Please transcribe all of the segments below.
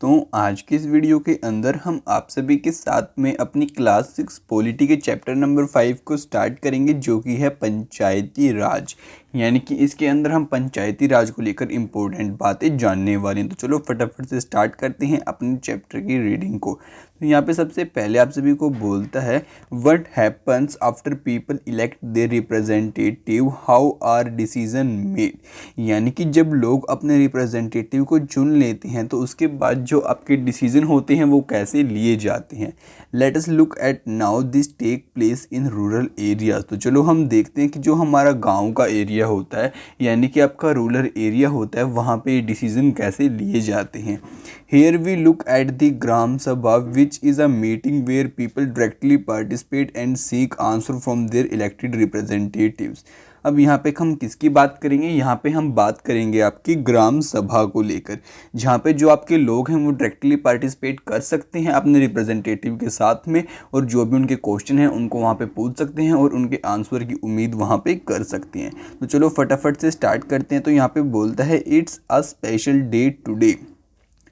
तो आज के इस वीडियो के अंदर हम आप सभी के साथ में अपनी क्लास 6 पॉलिटी के चैप्टर नंबर 5 को स्टार्ट करेंगे, जो कि है पंचायती राज। यानी कि इसके अंदर हम पंचायती राज को लेकर इम्पोर्टेंट बातें जानने वाले हैं। तो चलो फटाफट से स्टार्ट करते हैं अपने चैप्टर की रीडिंग को। तो यहाँ पे सबसे पहले आप सभी को बोलता है what happens after people elect their representative, how are decision made. यानी कि जब लोग अपने रिप्रेजेंटेटिव को चुन लेते हैं तो उसके बाद जो आपके डिसीजन होते हैं वो कैसे लिए जाते हैं। Let us look at now this take place in rural areas. तो चलो हम देखते हैं कि जो हमारा गांव का एरिया होता है, यानी कि आपका रूरल एरिया होता है, वहाँ पे डिसीजन कैसे लिए जाते हैं। Here we look at the Gram Sabha, which is a meeting where people directly participate and seek answer from their elected representatives। अब यहाँ पे हम किसकी बात करेंगे? यहाँ पे हम बात करेंगे आपकी ग्राम सभा को लेकर, जहाँ पे जो आपके लोग हैं वो डायरेक्टली पार्टिसिपेट कर सकते हैं अपने रिप्रेजेंटेटिव के साथ में, और जो भी उनके क्वेश्चन हैं उनको वहाँ पे पूछ सकते हैं और उनके आंसर की उम्मीद वहाँ पे कर सकते हैं। तो चलो फटाफट से स्टार्ट करते हैं। तो यहाँ पे बोलता है it's a special day today,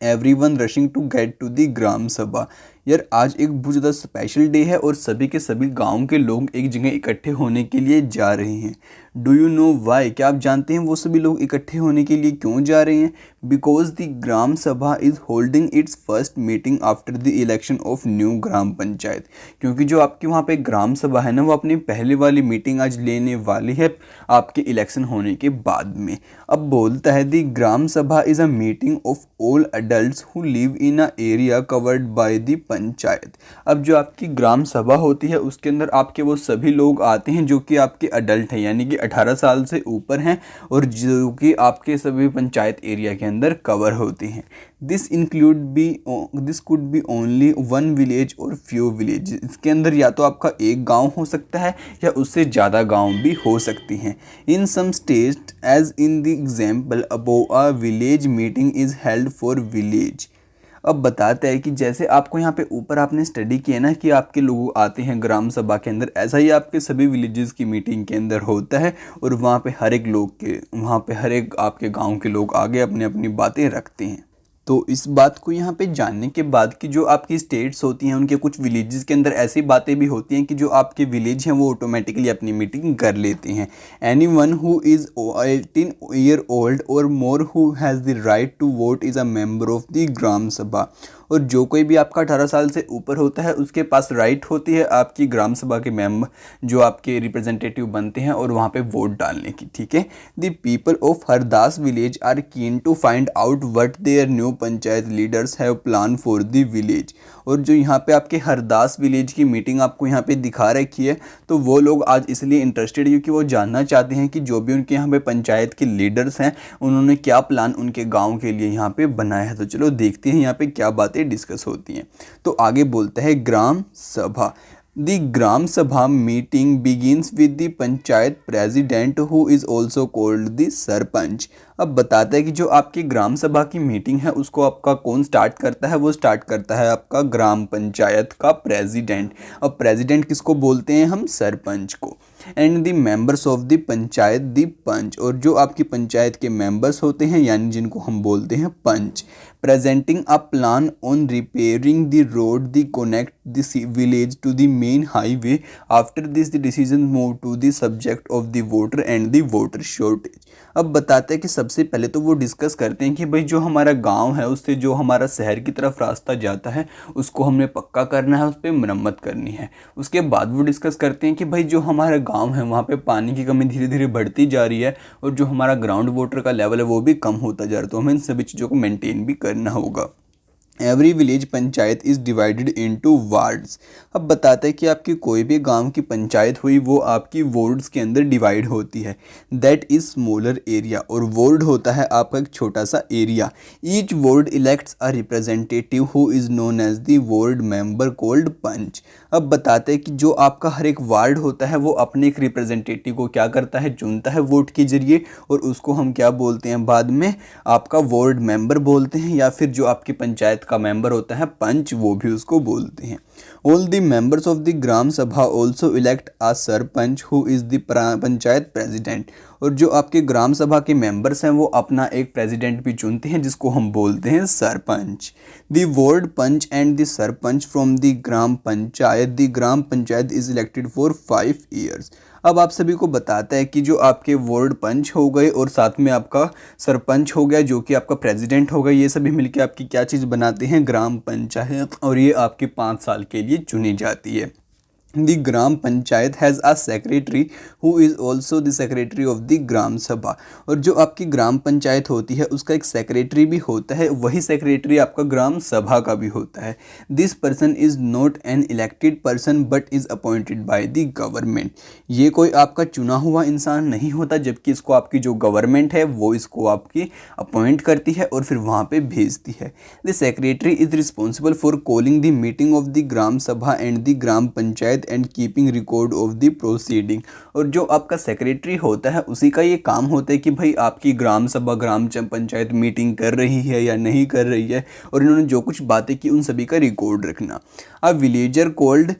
everyone rushing to get to the gram sabha. यार आज एक बहुत ज़्यादा स्पेशल डे है और सभी के सभी गांव के लोग एक जगह इकट्ठे होने के लिए जा रहे हैं। Do you know why? क्या आप जानते हैं वो सभी लोग इकट्ठे होने के लिए क्यों जा रहे हैं? Because the gram sabha is holding its first meeting after the election of new gram panchayat. क्योंकि जो आपकी वहाँ पे ग्राम सभा है ना, वो अपनी पहले वाली मीटिंग आज लेने वाली है आपके इलेक्शन होने के बाद में। अब बोलता है the gram sabha is a meeting of all adult who live in a area covered by the panchayat. अब जो आपकी ग्राम सभा होती है उसके अंदर आपके वो सभी लोग आते हैं जो कि आपके अडल्ट हैं, यानी कि 18 साल से ऊपर हैं, और जो कि आपके सभी पंचायत एरिया के अंदर कवर होते हैं। This could be only one village और फ्यू विलेज। इसके अंदर या तो आपका एक गांव हो सकता है या उससे ज़्यादा गांव भी हो सकती हैं। In some state as in the example above a village meeting is held for village. अब बताते हैं कि जैसे आपको यहाँ पे ऊपर आपने स्टडी किया ना कि आपके लोग आते हैं ग्राम सभा के अंदर, ऐसा ही आपके सभी विलेजेस की मीटिंग के अंदर होता है, और वहाँ पे हर एक आपके गांव के लोग आगे अपनी अपनी बातें रखते हैं। तो इस बात को यहाँ पे जानने के बाद कि जो आपकी स्टेट्स होती हैं उनके कुछ विलेजेस के अंदर ऐसी बातें भी होती हैं कि जो आपके विलेज हैं वो ऑटोमेटिकली अपनी मीटिंग कर लेते हैं। Anyone who is 18 year old or more who has the right to vote is a member of the gram sabha. और जो कोई भी आपका 18 साल से ऊपर होता है उसके पास राइट होती है आपकी ग्राम सभा के मेंबर, जो आपके रिप्रेजेंटेटिव बनते हैं, और वहाँ पे वोट डालने की। ठीक है। The people of Hardas village are keen to find out what their new panchayat leaders have plan for the village. और जो यहाँ पे आपके हरदास विलेज की मीटिंग आपको यहाँ पे दिखा रखी है, तो वो लोग आज इसलिए इंटरेस्टेड है क्योंकि वो जानना चाहते हैं कि जो भी उनके यहाँ पे पंचायत के लीडर्स हैं उन्होंने क्या प्लान उनके गांव के लिए यहाँ पे बनाया है। तो चलो देखते हैं यहाँ पे क्या बातें डिस्कस होती हैं। तो आगे बोलता है ग्राम सभा। The Gram Sabha meeting begins with the panchayat president who is also called the sarpanch. अब बताता है कि जो आपकी ग्राम सभा की मीटिंग है उसको आपका कौन स्टार्ट करता है? वो स्टार्ट करता है आपका ग्राम पंचायत का प्रेसिडेंट। अब प्रेसिडेंट किसको बोलते हैं हम? सरपंच को। And the members of the panchayat the panch. और जो आपकी पंचायत के मेंबर्स होते हैं यानी जिनको हम बोलते हैं panch. Presenting a plan on repairing the road the connect the village to the main highway. After this the decision move to the subject of the water and the water shortage. अब बताते हैं कि सबसे पहले तो वो डिस्कस करते हैं कि भाई जो हमारा गांव है उससे जो हमारा शहर की तरफ रास्ता जाता है उसको हमने पक्का करना है, उस पर मरम्मत करनी है। उसके बाद वो डिस्कस करते हैं कि भाई जो हमारा गांव है वहाँ पे पानी की कमी धीरे धीरे बढ़ती जा रही है और जो हमारा ग्राउंड वाटर का लेवल है वो भी कम होता जा रहा है, तो हमें इन सभी चीज़ों को मेंटेन भी करना होगा। Every village panchayat is divided into wards. अब बताता है कि आपकी कोई भी गांव की पंचायत हुई वो आपकी वार्ड्स के अंदर डिवाइड होती है। That is smaller area. और वार्ड होता है आपका एक छोटा सा area. Each ward elects a representative who is known as the ward member called panch. अब बताते हैं कि जो आपका हर एक वार्ड होता है वो अपने एक रिप्रेजेंटेटिव को क्या करता है? चुनता है वोट के जरिए, और उसको हम क्या बोलते हैं बाद में? आपका वार्ड मेंबर बोलते हैं, या फिर जो आपकी पंचायत का मेंबर होता है पंच, वो भी उसको बोलते हैं। All the members of the gram sabha also elect a sarpanch who is the panchayat president. और जो आपके ग्राम सभा के मेंबर्स हैं वो अपना एक प्रेसिडेंट भी चुनते हैं जिसको हम बोलते हैं sarpanch. The ward panch and the sarpanch from the gram panchayat, the gram panchayat is elected for 5 years. अब आप सभी को बताता है कि जो आपके वार्ड पंच हो गए और साथ में आपका सरपंच हो गया जो कि आपका प्रेसिडेंट हो गया, ये सभी मिलके आपकी क्या चीज़ बनाते हैं, ग्राम पंचायत, और ये आपके 5 साल के लिए चुनी जाती है। The gram panchayat has a secretary who is also the secretary of the ग्राम सभा। और जो आपकी ग्राम पंचायत होती है उसका एक सेक्रेटरी भी होता है, वही सेक्रेटरी आपका ग्राम सभा का भी होता है। This person is not an elected person but is appointed by the government. ये कोई आपका चुना हुआ इंसान नहीं होता, जबकि इसको आपकी जो गवर्नमेंट है वो इसको आपकी अपॉइंट करती है और फिर वहाँ पे भेजती है। The secretary is responsible for calling the meeting of the gram sabha and the gram panchayat and keeping record of the proceeding. और जो आपका सेक्रेटरी होता है उसी का ये काम होता है कि भाई आपकी ग्राम सभा ग्राम पंचायत मीटिंग कर रही है या नहीं कर रही है, और इन्होंने जो कुछ बातें की उन सभी का रिकॉर्ड रखना। A villager called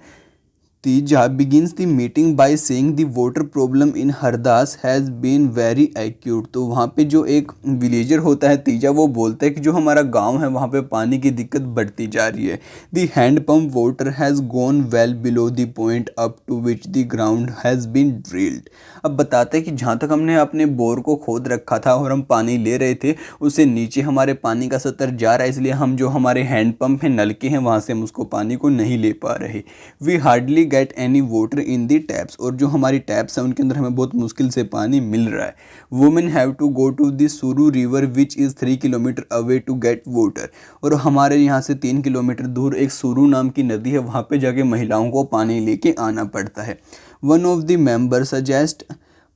Teeja begins the meeting by saying the water problem in Hardas has been very acute। तो वहाँ पे जो एक विलेजर होता है तीजा, वो बोलता है कि जो हमारा गांव है वहाँ पे पानी की दिक्कत बढ़ती जा रही है। The hand pump water has gone well below the point up to which the ground has been drilled। अब बताते हैं कि जहाँ तक हमने अपने बोर को खोद रखा था और हम पानी ले रहे थे उससे नीचे हमारे पानी का स्तर जा रहा है, इसलिए हम जो हमारे हैंड पंप हैं, नलके हैं, वहाँ से हम उसको पानी को नहीं ले पा रहे। We hardly get any water in the taps. और जो हमारी टैप्स हैं उनके अंदर हमें बहुत मुश्किल से पानी मिल रहा है। Women have to go to the Suru river which is 3 kilometre away to get water. और हमारे यहाँ से 3 किलोमीटर दूर एक सुरू नाम की नदी है, वहाँ पे जाके महिलाओं को पानी लेके आना पड़ता है। One of the member suggest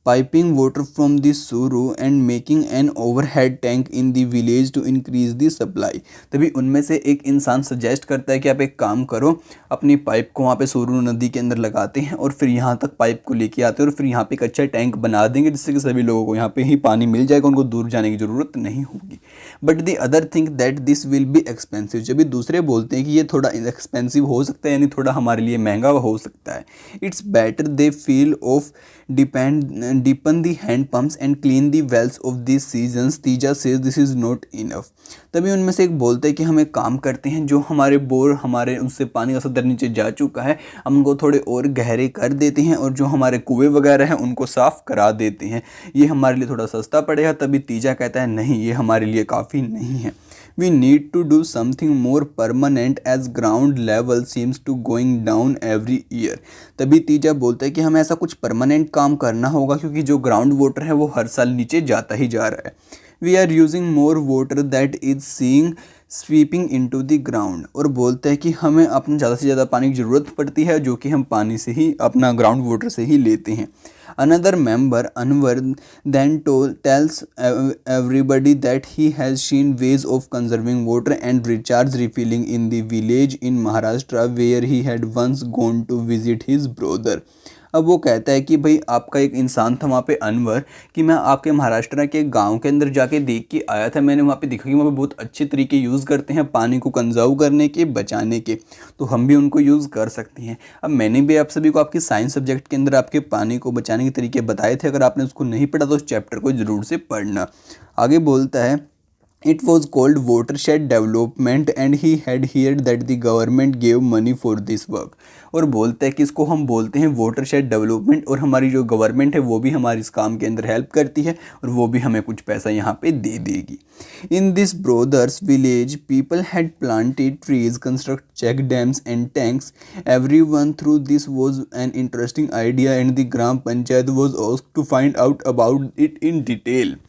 piping water from the Suru and making an overhead tank in the village to increase the supply। तभी उनमें से एक इंसान सजेस्ट करता है कि आप एक काम करो, अपनी पाइप को वहाँ पे सुरू नदी के अंदर लगाते हैं और फिर यहाँ तक पाइप को लेके आते हैं और फिर यहाँ पे एक अच्छा टैंक बना देंगे जिससे कि सभी लोगों को यहाँ पे ही पानी मिल जाएगा, उनको दूर जाने की ज़रूरत नहीं होगी। But the other think that this will be expensive. जब भी दूसरे बोलते हैं कि ये थोड़ा एक्सपेंसिव हो सकता है, यानी थोड़ा हमारे लिए महंगा हो सकता है। It's better they feel of deepen the hand pumps and clean the wells of these seasons। Teeja says this is not enough। तभी उनमें से एक बोलता है कि हम एक काम करते हैं, जो हमारे बोर हमारे उससे पानी का स्तर नीचे जा चुका है हम उनको थोड़े और गहरे कर देते हैं और जो हमारे कुएं वगैरह हैं उनको साफ़ करा देते हैं, ये हमारे लिए थोड़ा सस्ता पड़ेगा। तभी तीजा कहता है नहीं, ये हमारे लिए काफ़ी नहीं है। We need to do something more permanent as ground level seems to going down every year। तभी तीजा बोलता है कि हमें ऐसा कुछ परमानेंट काम करना होगा क्योंकि जो ग्राउंड वाटर है वो हर साल नीचे जाता ही जा रहा है। We are using more water that is seeing sweeping into the ground. और बोलते हैं कि हमें अपना ज़्यादा से ज़्यादा पानी की ज़रूरत पड़ती है जो कि हम पानी से ही अपना ग्राउंड वाटर से ही लेते हैं। Another member Anwar then tells everybody that he has seen ways of conserving water and recharge refilling in the village in Maharashtra where he had once gone to visit his brother। अब वो कहता है कि भाई आपका एक इंसान था वहाँ पे अनवर, कि मैं आपके महाराष्ट्र के गांव के अंदर जाके देख के आया था, मैंने वहाँ पे देखा कि वहाँ पे बहुत अच्छे तरीके यूज़ करते हैं पानी को कंजर्व करने के, बचाने के, तो हम भी उनको यूज़ कर सकते हैं। अब मैंने भी आप सभी को आपके साइंस सब्जेक्ट के अंदर आपके पानी को बचाने के तरीके बताए थे, अगर आपने उसको नहीं पढ़ा तो उस चैप्टर को ज़रूर से पढ़ना। आगे बोलता है It was called watershed development and he had heard that the government gave money for this work। और बोलता है कि इसको हम बोलते हैं watershed development, और हमारी जो गवर्नमेंट है वो भी हमारे इस काम के अंदर हेल्प करती है और वो भी हमें कुछ पैसा यहाँ पे दे देगी। In this brothers village people had planted trees, construct check dams and tanks। Everyone through this was an interesting idea and the Gram Panchayat was asked to find out about it in detail।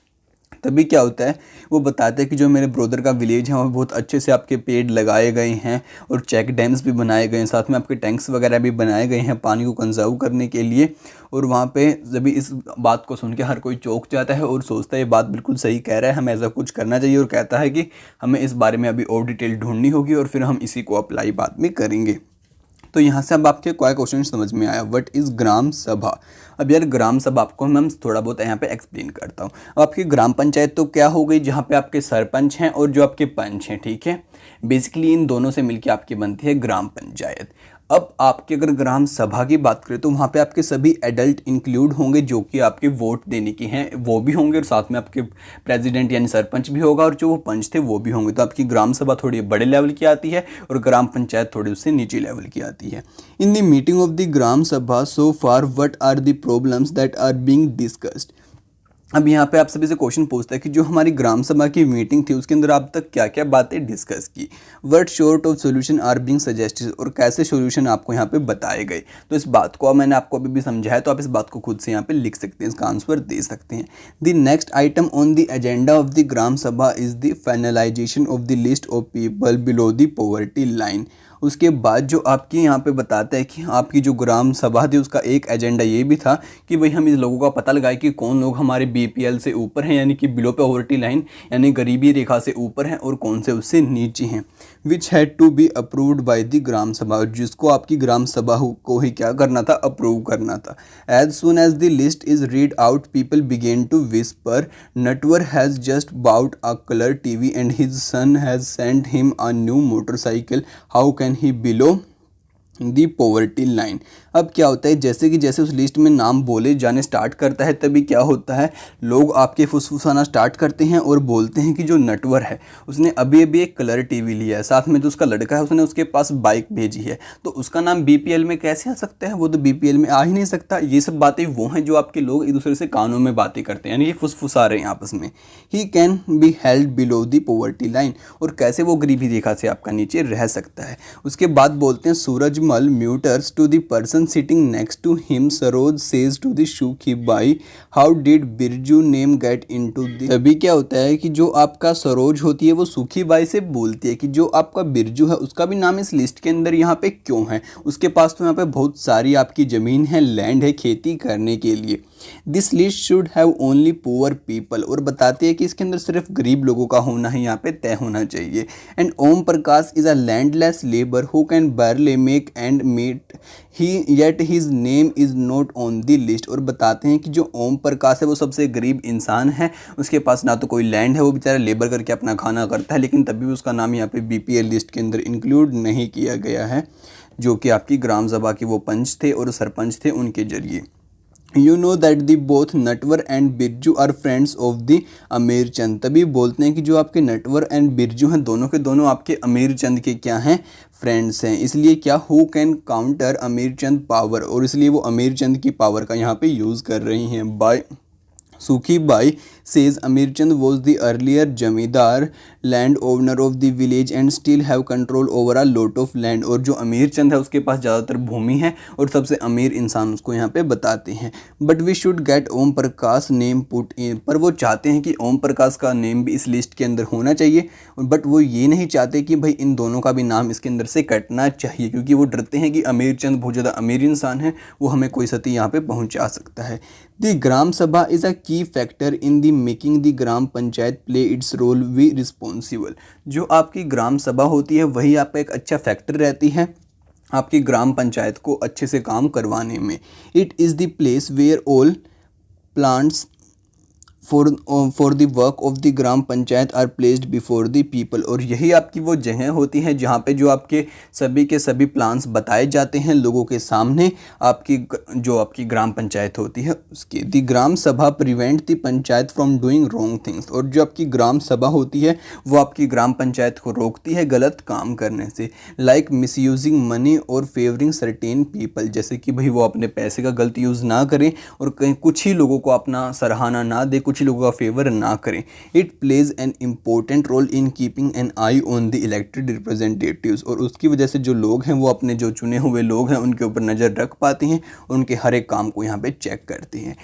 तभी क्या होता है, वो बताते हैं कि जो मेरे ब्रदर का विलेज है वहाँ बहुत अच्छे से आपके पेड़ लगाए गए हैं और चेक डैम्स भी बनाए गए हैं, साथ में आपके टैंक्स वगैरह भी बनाए गए हैं पानी को कंजर्व करने के लिए। और वहाँ पे जब इस बात को सुन के हर कोई चौंक जाता है और सोचता है ये बात बिल्कुल सही कह रहा है, हमें ऐसा कुछ करना चाहिए, और कहता है कि हमें इस बारे में अभी और डिटेल ढूंढनी होगी और फिर हम इसी को अप्लाई बाद में करेंगे। तो यहाँ से अब आपके कोई क्वेश्चन समझ में आया, व्हाट इज़ ग्राम सभा। अब यार ग्राम सभा आपको मैं थोड़ा बहुत यहाँ पे एक्सप्लेन करता हूँ। अब आपकी ग्राम पंचायत तो क्या हो गई, जहाँ पे आपके सरपंच हैं और जो आपके पंच हैं, ठीक है। बेसिकली इन दोनों से मिलकर आपकी बनती है ग्राम पंचायत। अब आपकी अगर ग्राम सभा की बात करें तो वहाँ पे आपके सभी एडल्ट इंक्लूड होंगे जो कि आपके वोट देने की हैं वो भी होंगे, और साथ में आपके प्रेसिडेंट यानी सरपंच भी होगा, और जो वो पंच थे वो भी होंगे। तो आपकी ग्राम सभा थोड़ी बड़े लेवल की आती है और ग्राम पंचायत थोड़ी उससे नीचे लेवल की आती है। In the meeting of the gram sabha so far what are the problems that are being discussed. अब यहाँ पे आप सभी से क्वेश्चन पूछता है कि जो हमारी ग्राम सभा की मीटिंग थी उसके अंदर आप तक क्या क्या बातें डिस्कस की, what sort of solution are being suggested, और कैसे सॉल्यूशन आपको यहाँ पे बताए गए। तो इस बात को मैंने आपको अभी भी समझाया, तो आप इस बात को खुद से यहाँ पे लिख सकते हैं, इसका आंसर दे सकते हैं। The next item on the agenda of the gram sabha is the finalisation of the list of people below the poverty line. उसके बाद जो आपकी यहाँ पे बताता है कि आपकी जो ग्राम सभा थी उसका एक एजेंडा ये भी था कि भाई हम इस लोगों का पता लगाए कि कौन लोग हमारे बीपीएल से ऊपर हैं यानी कि बिलो पॉवर्टी लाइन यानी गरीबी रेखा से ऊपर हैं, और कौन से उससे नीचे हैं, which had to be approved by the gram sabha, जिसको आपकी ग्राम सभा को ही क्या करना था, अप्रूव करना था। As soon as the list is read out people begin to whisper, Natwar has just bought a colour TV and his son has sent him a new motorcycle, how can he below the poverty line. अब क्या होता है, जैसे कि जैसे उस list में नाम बोले जाने स्टार्ट करता है तभी क्या होता है, लोग आपके फुसफुसाना स्टार्ट करते हैं और बोलते हैं कि जो नटवर है उसने अभी अभी एक कलर टीवी लिया है, साथ में जो उसका लड़का है उसने उसके पास बाइक भेजी है, तो उसका नाम बीपीएल में कैसे आ सकता है, वो तो बीपीएल में आ ही नहीं सकता। ये सब बातें वो हैं जो आपके लोग एक दूसरे से कानों में बातें करते हैं, यानी ये फुसफुसा रहे हैं आपस में। He can be held below the poverty line, और कैसे वो गरीबी रेखा से आपका नीचे रह सकता है। उसके बाद बोलते हैं Surajmal mutters to the person sitting next to him, Saroj says to the Shuki Bai, how did Birju name get into the. अभी क्या होता है कि जो आपका सरोज होती है वो सुखी बाई से बोलती है कि जो आपका बिरजू है उसका भी नाम इस लिस्ट के अंदर यहाँ पे क्यों है, उसके पास तो यहाँ पे बहुत सारी आपकी ज़मीन है, लैंड है खेती करने के लिए। This list should have only poor people, और बताते हैं कि इसके अंदर सिर्फ गरीब लोगों का होना ही यहाँ पे तय होना चाहिए। And Om Prakash is a landless labour who can barely make and meet, he yet his name is not on the list, और बताते हैं कि जो ओम प्रकाश है वो सबसे गरीब इंसान है, उसके पास ना तो कोई लैंड है, वो बेचारा लेबर करके अपना खाना करता है, लेकिन तभी भी उसका नाम यहाँ पे बीपीएल लिस्ट के अंदर इंक्लूड नहीं किया गया है, जो कि आपकी ग्राम सभा के वो पंच थे और सरपंच थे उनके जरिए। You know that the both Natwar and Birju are friends of the Amir Chand, तभी बोलते हैं कि जो आपके नटवर एंड बिरजू हैं दोनों के दोनों आपके अमीर चंद के क्या हैं, फ्रेंड्स हैं। इसलिए क्या हु कैन काउंटर अमीर चंद पावर, और इसलिए वो अमीर चंद की पावर का यहाँ पे यूज़ कर रही हैं। बाय सुखी by says Amirchand was the earlier जमींदार land owner of the village and still have control over a lot of land, और जो अमीर चंद है उसके पास ज़्यादातर भूमि है और सबसे अमीर इंसान उसको यहाँ पे बताते हैं। But we should get Om Prakash name put in, पर वो चाहते हैं कि ओम प्रकाश का नेम भी इस लिस्ट के अंदर होना चाहिए, बट वो ये नहीं चाहते कि भाई इन दोनों का भी नाम इसके अंदर से कटना चाहिए, क्योंकि वो डरते हैं कि अमीर चंद बहुत ज़्यादा अमीर इंसान है, वो हमें कोई सती यहाँ पे पहुँचा सकता है। The gram sabha is a key factor in the making the gram panchayat play its role we responsible, जो आपकी ग्राम सभा होती है वही आपका एक अच्छा फैक्टर रहती है आपकी ग्राम पंचायत को अच्छे से काम करवाने में। It is the place where all plants for the work of the gram panchayat are placed before the people, और यही आपकी वो जगह होती है जहाँ पे जो आपके सभी के सभी प्लान्स बताए जाते हैं लोगों के सामने, आपकी जो आपकी ग्राम पंचायत होती है उसके। द ग्राम सभा prevent the panchayat from doing wrong things, और जो आपकी ग्राम सभा होती है वो आपकी ग्राम पंचायत को रोकती है गलत काम करने से, लाइक मिसयूजिंग मनी और फेवरिंग सर्टेन पीपल, जैसे कि भाई वो अपने पैसे का गलत यूज़ ना करें और कहीं कुछ ही लोगों को अपना सराहना ना दे, कुछ लोगों का फेवर ना करें। It plays an important role in keeping an eye on the elected representatives, और उसकी वजह से जो लोग हैं वो अपने जो चुने हुए लोग हैं उनके ऊपर नज़र रख पाते हैं, उनके हर एक काम को यहाँ पे चेक करते हैं।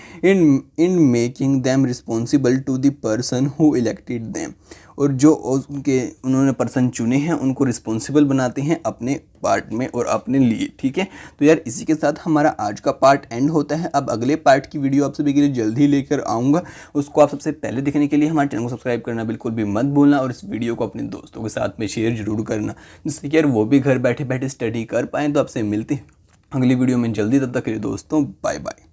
In making them responsible to the person who elected them, और जो उनके उन्होंने पर्सन चुने हैं उनको रिस्पॉन्सिबल बनाते हैं अपने पार्ट में और अपने लिए। ठीक है, तो यार इसी के साथ हमारा आज का पार्ट एंड होता है। अब अगले पार्ट की वीडियो आप सभी के लिए जल्दी लेकर आऊँगा। उसको आप सबसे पहले देखने के लिए हमारे चैनल को सब्सक्राइब करना बिल्कुल भी मत भूलना और इस वीडियो को अपने दोस्तों के साथ में शेयर जरूर करना, जिससे कि यार वो भी घर बैठे बैठे स्टडी कर पाएँ। तो आपसे मिलते हैं अगली वीडियो में जल्दी, तब तक के लिए दोस्तों बाय बाय।